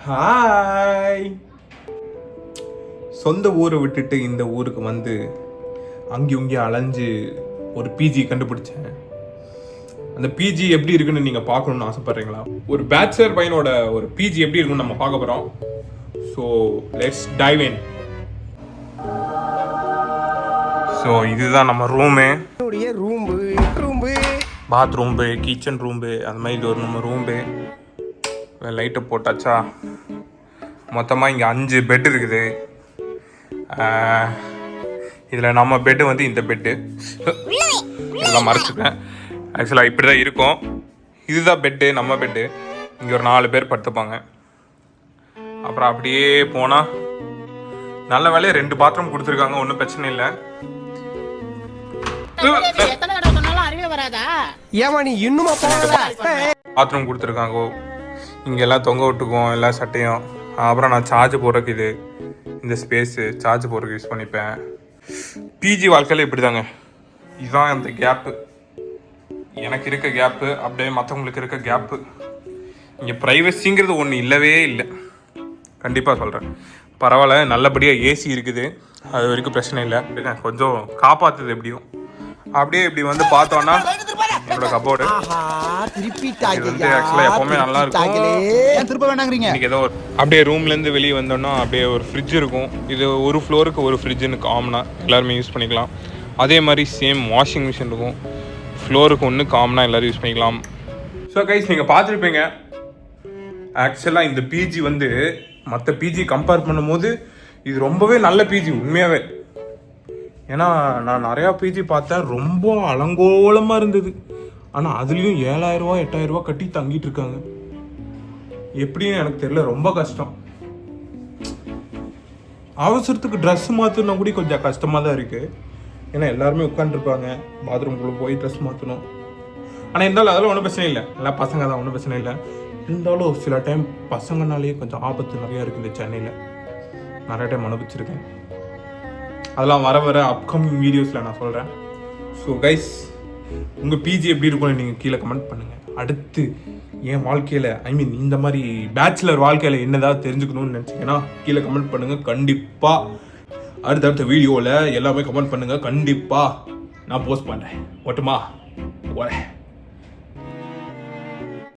Hi. சொந்த ஊரை விட்டுட்டு இந்த ஊருக்கு வந்து அங்கேயும் அலைஞ்சு ஒரு பிஜி கண்டுபிடிச்சேன். அந்த பிஜி எப்படி இருக்குன்னு நீங்கள் பார்க்கணுன்னு ஆசைப்பட்றீங்களா? ஒரு பேச்சுலர் பையனோட ஒரு பிஜி எப்படி இருக்குன்னு நம்ம பார்க்க போகிறோம். So let's dive in. So இதுதான் நம்ம ரூமு, பாத்ரூம்பு, கிச்சன் ரூம்பு, அந்த மாதிரி இது ஒரு நம்ம ரூம்பு. லைட்டை போட்டாச்சா. மொத்தமாக இங்கே 5 பெட் இருக்குது. இதில் நம்ம பெட்டு வந்து இந்த பெட்டு எல்லாம் மறைச்சிருக்கேன். ஆக்சுவலாக இப்படி தான் இருக்கும். இதுதான் பெட்டு, நம்ம பெட்டு. இங்கே ஒரு 4 பேர் படுத்துப்பாங்க. அப்புறம் அப்படியே போனால் நல்ல வேலையை 2 பாத்ரூம் கொடுத்துருக்காங்க, ஒன்றும் பிரச்சனை இல்லை. பாத்ரூம் கொடுத்துருக்காங்க. இங்கெல்லாம் தொங்க விட்டுக்குவோம் எல்லா சட்டையும். அப்புறம் நான் சார்ஜ் போடுறதுக்கு இது இந்த ஸ்பேஸு சார்ஜ் போடுறதுக்கு யூஸ் பண்ணிப்பேன். பிஜி வாழ்க்கையில் இப்படி தாங்க. இதுதான் அந்த கேப்பு, எனக்கு இருக்க கேப்பு, அப்படியே மற்றவங்களுக்கு இருக்க கேப்பு. இங்கே ப்ரைவசிங்கிறது ஒன்று இல்லவே இல்லை. கண்டிப்பாக சொல்கிறேன். பரவாயில்ல, நல்லபடியாக ஏசி இருக்குது, அது வரைக்கும் பிரச்சனை இல்லை. கொஞ்சம் காப்பாற்றுது. எப்படியும் அப்படியே இப்படி வந்து பார்த்தோன்னா என்னோட கபோர்டு இது வந்து ஆக்சுவலாக எப்போவுமே நல்லா இருக்கும். இன்னைக்கு ஏதோ அப்படியே ரூம்லேருந்து வெளியே வந்தோன்னா அப்படியே ஒரு ஃப்ரிட்ஜ் இருக்கும். இது ஒரு ஃப்ளோருக்கு ஒரு ஃப்ரிட்ஜுன்னு காமனாக எல்லாருமே யூஸ் பண்ணிக்கலாம். அதே மாதிரி சேம் வாஷிங் மிஷின் இருக்கும். ஃப்ளோருக்கு ஒன்று காமனாக எல்லோரும் யூஸ் பண்ணிக்கலாம். ஸோ கைஸ், நீங்கள் பார்த்துருப்பீங்க. ஆக்சுவலாக இந்த பிஜி வந்து மற்ற பிஜி கம்பேர் பண்ணும்போது இது ரொம்பவே நல்ல பிஜி உண்மையாகவே. ஏன்னா நான் நிறையா பிஜி பார்த்தேன், ரொம்ப அலங்கோலமாக இருந்தது. ஆனால் அதுலேயும் 7,000 ரூபா 8,000 ரூபா கட்டி தங்கிட்டு இருக்காங்க. எப்படின்னு எனக்கு தெரியல, ரொம்ப கஷ்டம். அவசரத்துக்கு ட்ரெஸ் மாற்றணும் கூட கொஞ்சம் கஷ்டமாக தான் இருக்குது. ஏன்னா எல்லாருமே உட்காந்துருப்பாங்க, பாத்ரூம்குள்ளே போய் ட்ரெஸ் மாற்றணும். ஆனால் இருந்தாலும் அதெல்லாம் ஒன்றும் பிரச்சனை இல்லை, எல்லாம் பசங்க தான், ஒன்றும் பிரச்சனை இல்லை. இருந்தாலும் சில டைம் பசங்கனாலேயே கொஞ்சம் ஆபத்து நிறையா இருக்குது இந்த சென்னையில். நிறைய டைம் அனுபவிச்சிருக்கேன். அதெல்லாம் வர அப்கமிங் வீடியோஸில் நான் சொல்கிறேன். ஸோ கைஸ், உங்கள் பிஜி எப்படி இருக்கும்னு நீங்கள் கீழே கமெண்ட் பண்ணுங்கள். அடுத்து என் வாழ்க்கையில் இந்த மாதிரி பேச்சுலர் வாழ்க்கையில் என்னதாவது தெரிஞ்சுக்கணும்னு நினச்சிங்கன்னா கீழே கமெண்ட் பண்ணுங்கள். கண்டிப்பாக அடுத்தடுத்த வீடியோவில் எல்லாமே கமெண்ட் பண்ணுங்கள். கண்டிப்பாக நான் போஸ்ட் பண்ணுறேன். ஓட்டுமா? வரேன்.